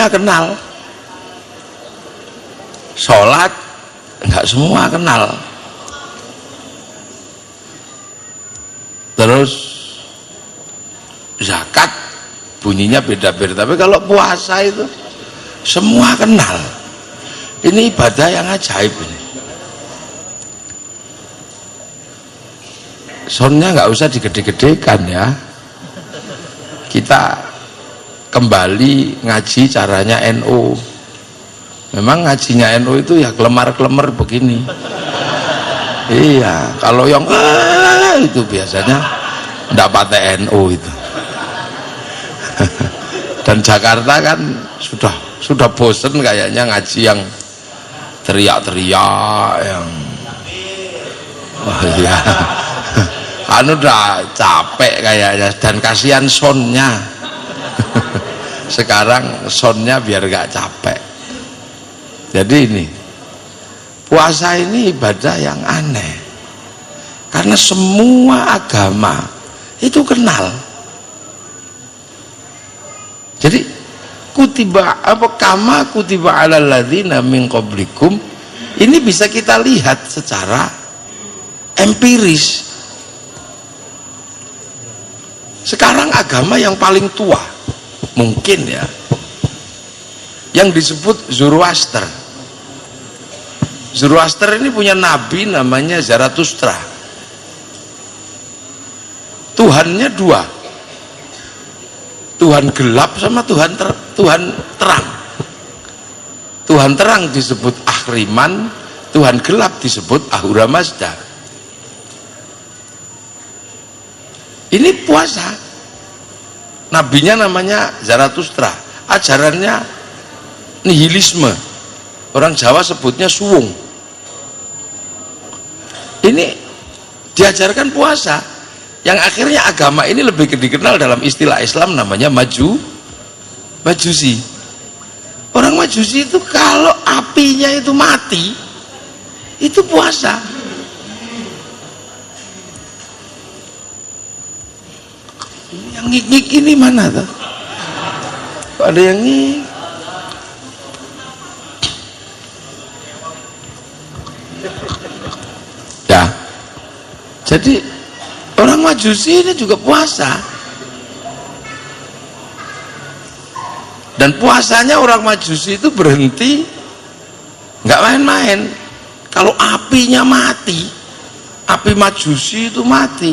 semuanya kenal. Sholat enggak semua kenal. Terus zakat bunyinya beda-beda, tapi kalau puasa itu semua kenal. Ini ibadah yang ajaib ini. Soundnya nggak usah digede-gedekan ya. Kita kembali ngaji caranya NU. Memang ngajinya NU itu ya kelemar-kelemar begini. Iya, kalau yang itu biasanya enggak pakai NU itu. Dan Jakarta kan sudah bosen kayaknya ngaji yang teriak-teriak, yang iya. Kan udah capek kayaknya, dan kasihan soundnya. Sekarang soundnya biar gak capek. Jadi ini puasa ini ibadah yang aneh, karena semua agama itu kenal. Jadi kutiba kama kutiba alal ladzina min qablikum, ini bisa kita lihat secara empiris. Sekarang agama yang paling tua mungkin ya, yang disebut Zoroaster. Zoroaster ini punya nabi namanya Zarathustra. Tuhannya dua, Tuhan gelap sama Tuhan terang. Tuhan terang disebut Ahriman, Tuhan gelap disebut Ahura Mazda. Ini puasa. Nabinya namanya Zarathustra. Ajarannya nihilisme. Orang Jawa sebutnya suwung. Ini diajarkan puasa, yang akhirnya agama ini lebih dikenal dalam istilah Islam namanya Majusi. Orang Majusi itu kalau apinya itu mati, itu puasa. Yang ngik-ngik ini mana tuh? Kok ada yang ngik? Ya, jadi orang Majusi ini juga puasa, dan puasanya orang Majusi itu berhenti nggak main-main. Kalau apinya mati, api Majusi itu mati,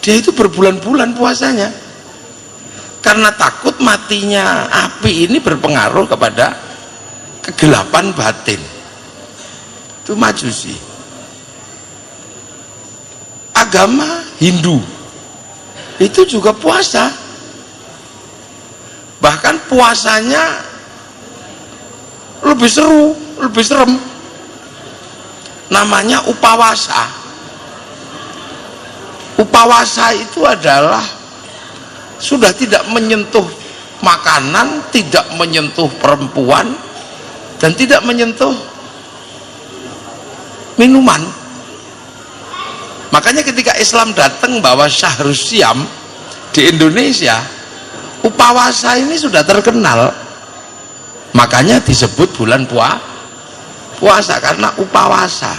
dia itu berbulan-bulan puasanya, karena takut matinya api ini berpengaruh kepada kegelapan batin. Itu Majusi. Agama Hindu itu juga puasa, bahkan puasanya lebih seru, lebih serem, namanya upawasa. Upawasa itu adalah sudah tidak menyentuh makanan, tidak menyentuh perempuan, dan tidak menyentuh minuman. Makanya ketika Islam datang bawa Syahrus Syam di Indonesia, upawasa ini sudah terkenal. Makanya disebut bulan puasa karena upawasa.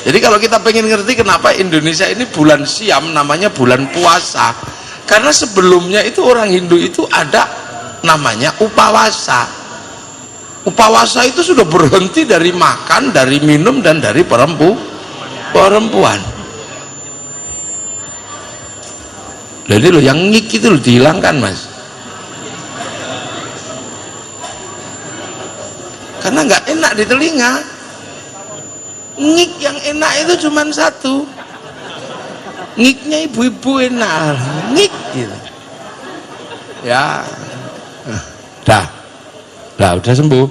Jadi kalau kita pengen ngerti kenapa Indonesia ini bulan Syam namanya bulan puasa, karena sebelumnya itu orang Hindu itu ada namanya upawasa. Upawasa itu sudah berhenti dari makan, dari minum, dan dari perempuan. Jadi lo yang ngik itu lo dihilangkan, Mas, karena nggak enak di telinga. Ngik yang enak itu cuma satu, ngiknya ibu-ibu enak, ngik gitu ya. Udah sembuh,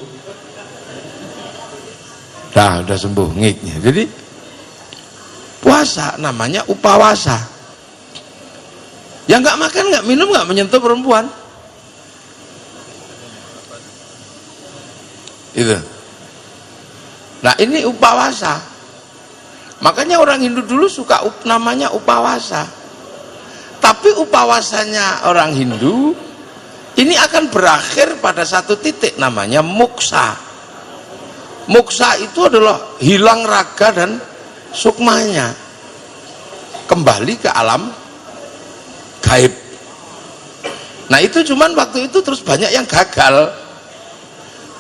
udah sembuh ngiknya. Jadi puasa namanya upawasa, yang nggak makan, nggak minum, nggak menyentuh perempuan itu. Nah ini upawasa. Makanya orang Hindu dulu suka namanya upawasa. Tapi upawasanya orang Hindu ini akan berakhir pada satu titik namanya moksa. Moksa itu adalah hilang raga dan sukmanya, kembali ke alam gaib. Nah itu cuman waktu itu terus banyak yang gagal.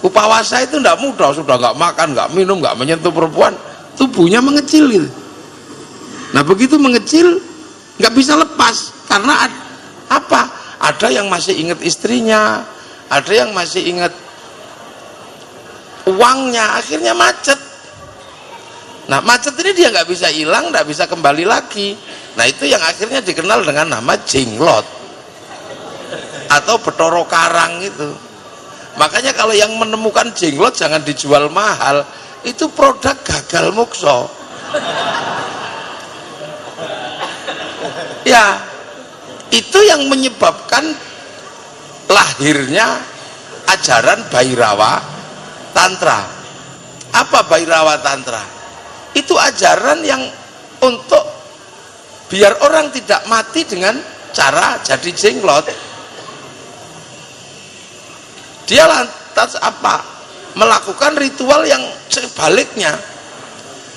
Upawasa itu tidak mudah, sudah nggak makan, nggak minum, nggak menyentuh perempuan, tubuhnya mengecil gitu. Nah begitu mengecil nggak bisa lepas karena apa? Ada yang masih ingat istrinya, ada yang masih ingat uangnya, akhirnya macet. Nah macet ini dia nggak bisa hilang, nggak bisa kembali lagi. Nah itu yang akhirnya dikenal dengan nama jenglot atau Bathara Karang itu. Makanya kalau yang menemukan jenglot jangan dijual mahal, itu produk gagal moksa. Ya itu yang menyebabkan lahirnya ajaran Bhairawa Tantra. Apa Bhairawa Tantra? Itu ajaran yang untuk biar orang tidak mati dengan cara jadi jenglot. Dia lantas apa? Melakukan ritual yang sebaliknya.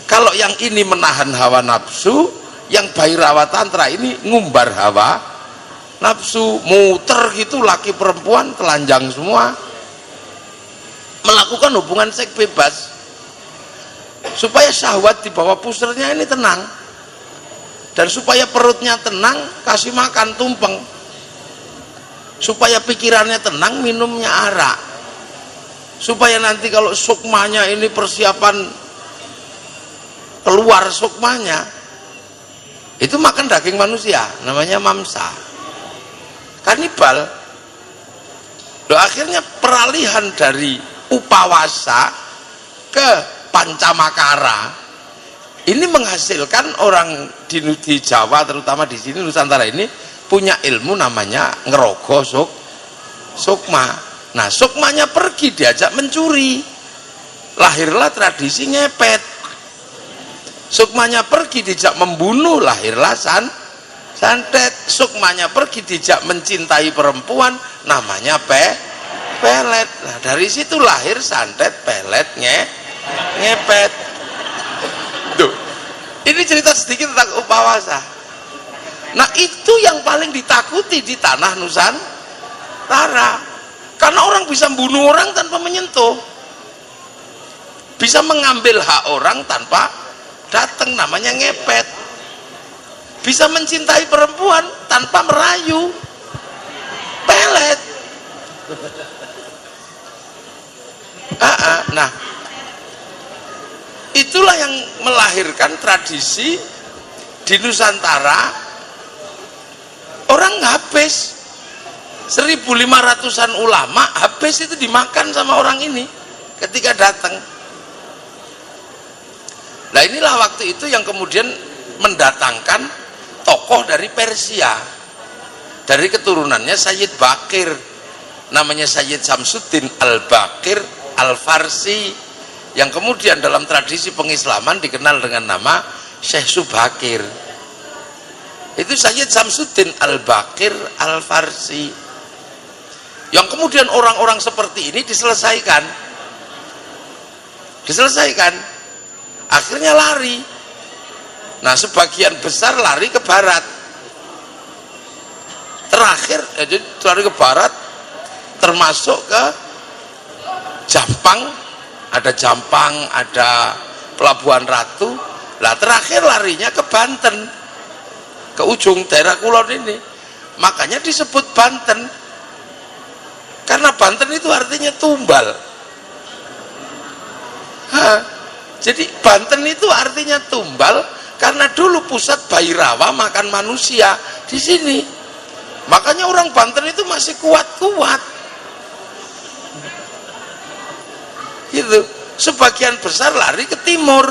Kalau yang ini menahan hawa nafsu, yang Bhairawa Tantra ini ngumbar hawa nafsu, muter gitu, laki perempuan telanjang semua, melakukan hubungan seks bebas supaya syahwat di bawah pusernya ini tenang, dan supaya perutnya tenang kasih makan tumpeng, supaya pikirannya tenang minumnya arak, supaya nanti kalau sukmanya ini persiapan keluar sukmanya itu makan daging manusia, namanya mamsa, kanibal. Loh, akhirnya peralihan dari upawasa ke pancamakara ini menghasilkan orang di Jawa, terutama di sini Nusantara ini punya ilmu namanya ngerogo sukma. Nah sukmanya pergi diajak mencuri, lahirlah tradisi ngepet. Sukmanya pergi dijak membunuh, lahirlah santet. Sukmanya pergi dijak mencintai perempuan, namanya pelet. Nah dari situ lahir santet, pelet, ngepet. Tuh, ini cerita sedikit tentang upawasa. Nah itu yang paling ditakuti di tanah Nusantara, karena orang bisa membunuh orang tanpa menyentuh, bisa mengambil hak orang tanpa datang, namanya ngepet. Bisa mencintai perempuan tanpa merayu, pelet. Nah itulah yang melahirkan tradisi di Nusantara. Orang habis 1.500-an ulama habis itu dimakan sama orang ini ketika datang. Nah inilah waktu itu yang kemudian mendatangkan tokoh dari Persia, dari keturunannya Sayyid Bakir, namanya Sayyid Samsuddin Al-Bakir Al-Farsi, yang kemudian dalam tradisi pengislaman dikenal dengan nama Syekh Subakir. Itu Sayyid Samsuddin Al-Bakir Al-Farsi, yang kemudian orang-orang seperti ini diselesaikan, akhirnya lari. Nah sebagian besar lari ke barat, terakhir jadi lari ke barat, termasuk ke Jampang, ada Pelabuhan Ratu. Lah terakhir larinya ke Banten, ke ujung daerah kulon ini. Makanya disebut Banten, karena Banten itu artinya tumbal. Jadi Banten itu artinya tumbal, karena dulu pusat Bhairawa makan manusia di sini. Makanya orang Banten itu masih kuat-kuat. Gitu. Sebagian besar lari ke timur,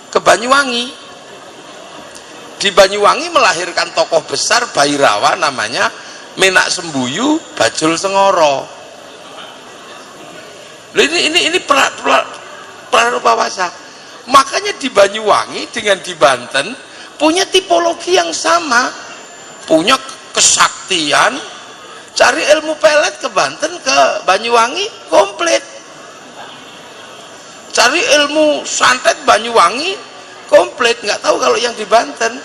ke Banyuwangi. Di Banyuwangi melahirkan tokoh besar Bhairawa namanya Menak Sembuyu Bajul Sengoro. Ini upawasa. Makanya di Banyuwangi dengan di Banten punya tipologi yang sama, punya kesaktian, Cari ilmu pelet ke Banten, ke Banyuwangi, komplit. Cari ilmu santet Banyuwangi, komplit. Nggak tahu kalau yang di Banten.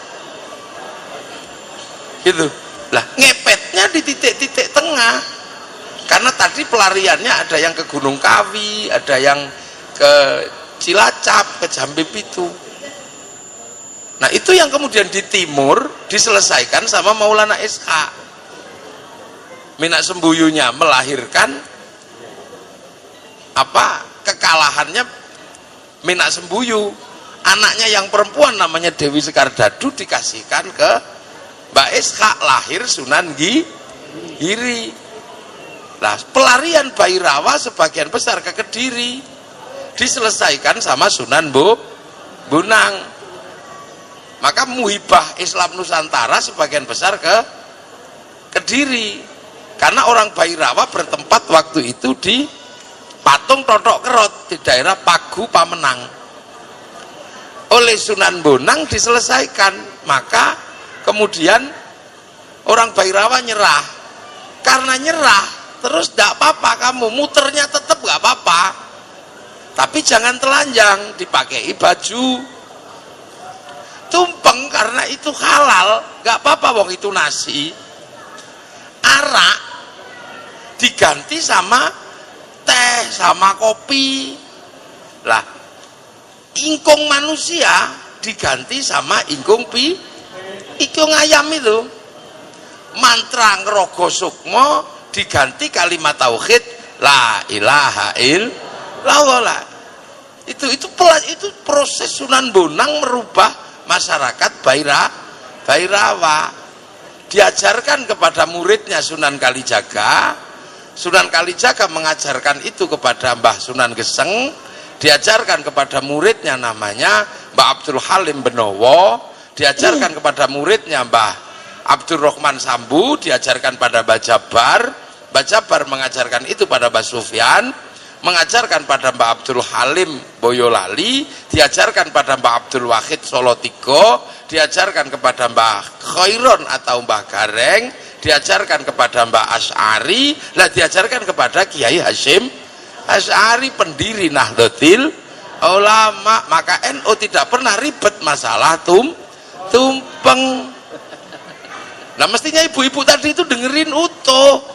Gitu. Lah, ngepetnya di titik-titik tengah. Karena tadi pelariannya ada yang ke Gunung Kawi, ada yang ke Cilacap, ke Jambi Pitu. Nah, itu yang kemudian di timur diselesaikan sama Maulana SH. Minak Sembuyunya melahirkan kekalahannya Minak Sembuyu. Anaknya yang perempuan namanya Dewi Sekardadu dikasihkan ke Mbak SH, lahir Sunan Giri. Nah, pelarian Bhairawa sebagian besar ke Kediri diselesaikan sama Sunan Bonang. Maka muhibah Islam Nusantara sebagian besar ke Kediri. Karena orang Bhairawa bertempat waktu itu di Patung Totok Kerot di daerah Pagu Pamenang. Oleh Sunan Bonang diselesaikan, maka kemudian orang Bhairawa nyerah. Karena nyerah, terus tidak apa-apa kamu muternya tetap nggak apa-apa, tapi jangan telanjang, dipakai baju tumpeng karena itu halal, nggak apa-apa, wong itu nasi. Arak diganti sama teh sama kopi. Lah, ingkung manusia diganti sama ingkung ayam itu. Mantra Ngrogo Sukmo diganti kalimat tauhid la ilaha illallah. Itu proses Sunan Bonang merubah masyarakat Bhairawa. Diajarkan kepada muridnya Sunan Kalijaga. Sunan Kalijaga mengajarkan itu kepada Mbah Sunan Geseng, diajarkan kepada muridnya namanya Mbah Abdul Halim Benowo, diajarkan kepada muridnya Mbah Abdul Rahman Sambu, diajarkan pada Mbah Jabar, Mbah Jabar mengajarkan itu pada Mbah Sufyan, mengajarkan pada Mbah Abdul Halim Boyolali, diajarkan pada Mbah Abdul Wahid Solotigo, diajarkan kepada Mbah Khairon atau Mbah Gareng, diajarkan kepada Mbah Asy'ari, lah diajarkan kepada Kiai Hasyim Asy'ari, pendiri Nahdlatul Ulama. Maka NU tidak pernah ribet masalah tumpeng. Nah, mestinya ibu-ibu tadi itu dengerin utuh,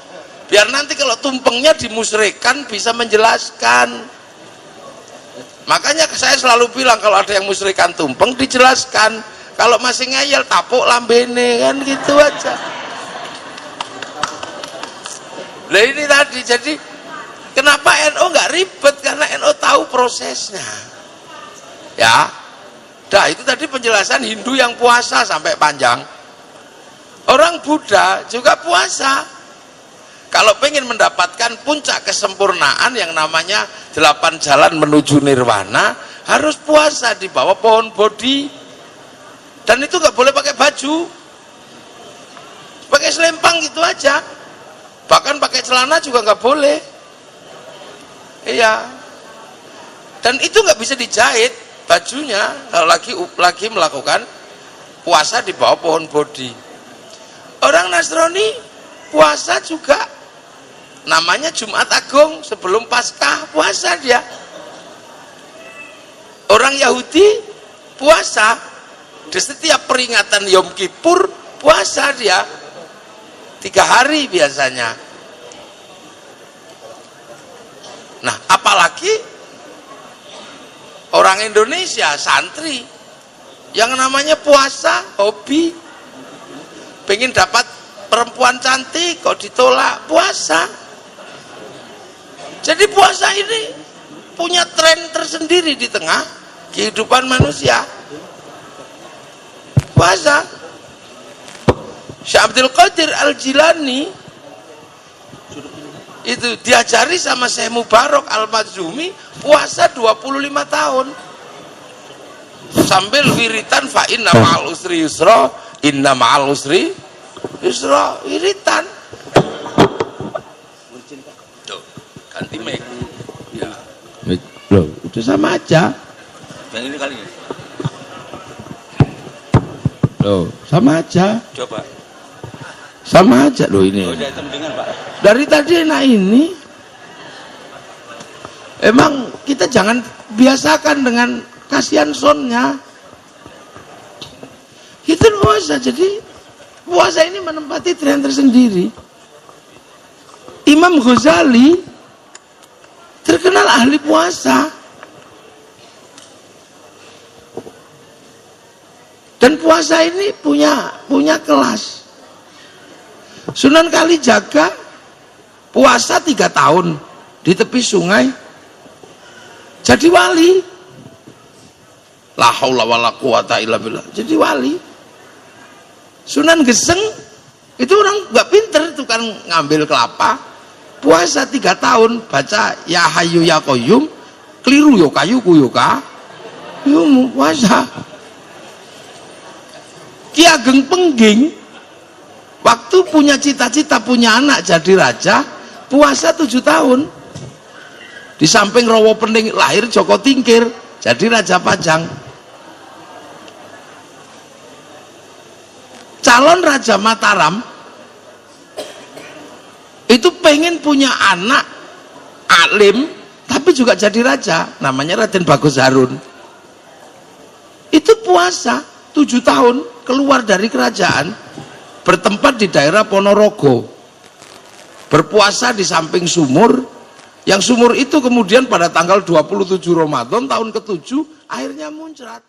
biar nanti kalau tumpengnya dimusyrikkan bisa menjelaskan. Makanya saya selalu bilang kalau ada yang musyrikkan tumpeng dijelaskan, kalau masih ngeyel tapuk lambene, kan gitu aja. Nah ini tadi, jadi kenapa NU nggak ribet? Karena NU tahu prosesnya. Ya, dah itu tadi penjelasan Hindu yang puasa sampai panjang. Orang Buddha juga puasa. Kalau pengen mendapatkan puncak kesempurnaan yang namanya 8 jalan menuju nirwana, harus puasa di bawah pohon bodhi. Dan itu nggak boleh pakai baju, pakai selempang gitu aja. Bahkan pakai celana juga nggak boleh. Iya. Dan itu nggak bisa dijahit bajunya kalau lagi melakukan puasa di bawah pohon bodhi. Orang Nasrani puasa juga, namanya Jumat Agung sebelum Paskah, puasa dia. Orang Yahudi puasa di setiap peringatan Yom Kippur, puasa dia 3 hari biasanya. Nah, apalagi orang Indonesia, santri yang namanya puasa hobi, pengen dapat perempuan cantik kok ditolak, puasa. Jadi puasa ini punya tren tersendiri di tengah kehidupan manusia. Puasa. Syekh Abdul Qadir Al-Jilani itu diajari sama Syekh Mubarak Al-Madzumi puasa 25 tahun sambil wiritan fa inna ma'al usri yusra, inna ma'al usri yusra, wiritan. Tuh, ganti mic. Ya. Loh, itu sama aja. Yang ini kali ya. Loh, sama aja. Coba. Sama aja loh ini. Oh, udah mendengar, Pak. dari tadi enak ini. Emang kita jangan biasakan dengan kasihan sonnya. Kita puasa, jadi puasa ini menempati tren tersendiri. Imam Ghazali terkenal ahli puasa. Dan puasa ini punya kelas. Sunan Kalijaga puasa 3 tahun di tepi sungai, jadi wali. La haula wala quwata illa billah, jadi wali. Sunan Geseng itu orang nggak pinter, tukang ngambil kelapa, puasa 3 tahun, baca ya hayu ya qayyum, keliru yo kayu kuyoka, yo puasa. Ki Ageng Pengging waktu punya cita-cita punya anak jadi raja, puasa 7 tahun. Di samping Rawa Pening lahir Joko Tingkir jadi Raja Pajang. Calon Raja Mataram itu pengen punya anak alim tapi juga jadi raja, namanya Raden Bagus Harun. Itu puasa 7 tahun, keluar dari kerajaan, bertempat di daerah Ponorogo, berpuasa di samping sumur, yang sumur itu kemudian pada tanggal 27 Ramadan tahun ke-7 airnya muncrat.